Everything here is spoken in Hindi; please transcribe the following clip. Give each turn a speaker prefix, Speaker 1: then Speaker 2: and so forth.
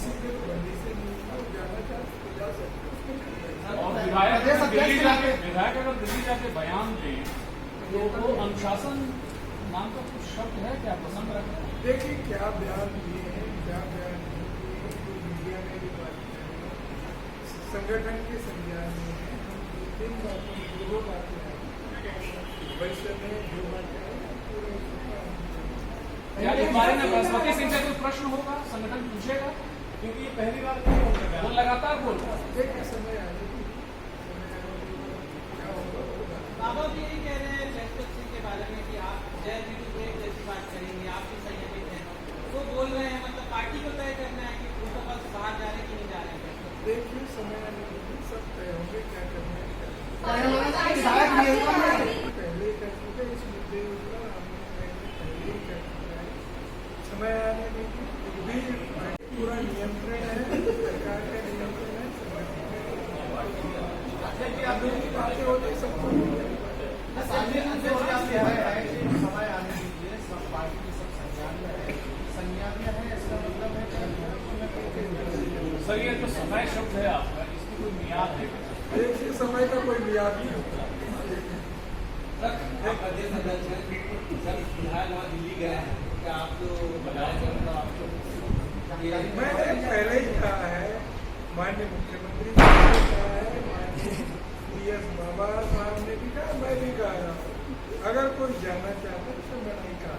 Speaker 1: सीधे बंदी से नहीं जाना चाहते तो जा सकते।
Speaker 2: और विधायक अगर दिल्ली जाके बयान दें तो वो अनुशासन नाम का कुछ शब्द है क्या पसंद रखते हैं?
Speaker 1: देखिए क्या बयान दिए हैं, क्या बयान दिए, जो मीडिया में भी बात करें, संगठन के संज्ञान में है। हम तीन बातों दो बातें हैं, भविष्य में जो बातें हैं पूरे
Speaker 2: क्या इस बारे में बृहस्पति सिंह से कोई प्रश्न होगा, संगठन पूछेगा?
Speaker 3: क्योंकि ये पहली बार नहीं हो रहा है,
Speaker 2: वो लगातार बोल रहा है।
Speaker 1: देखिए समय आएगी, क्या होगा।
Speaker 4: बाबा जी यही कह रहे हैं जयप्रकाश सिंह के बारे में कि आप जय जीतू एक जैसी बात करेंगे, आप भी संयमित हैं। वो बोल रहे हैं मतलब पार्टी को तय करना है कि वो तो बस बाहर जा रहे कि नहीं जा रहे हैं।
Speaker 1: देखिए समय आने में सब तय होंगे क्या करना है, पहले कर चुके इस मुद्दे पर हमने पहले ही कर चुका है। समय आने में भी पूरा नियंत्रण है, सरकार का नियंत्रण है, कानूनी बातें होती सबको
Speaker 3: समय आने दीजिए, सब पार्टी की सब संज्ञान में है, संज्ञान में है, इसका मतलब है
Speaker 2: सर ये जो समय शब्द है आपका, इसकी कोई मियाद है?
Speaker 1: देखिए समय का कोई मियाद नहीं होता।
Speaker 4: फिलहाल वहाँ दिल्ली गए हैं, क्या आप
Speaker 1: मैंने पहले ही कहा है, माननीय मुख्यमंत्री जी ने कहा है, माननीय PS बाबा साहब ने भी कहा, मैं भी कहा, अगर कोई जाना चाहता है तो मैं नहीं कहा।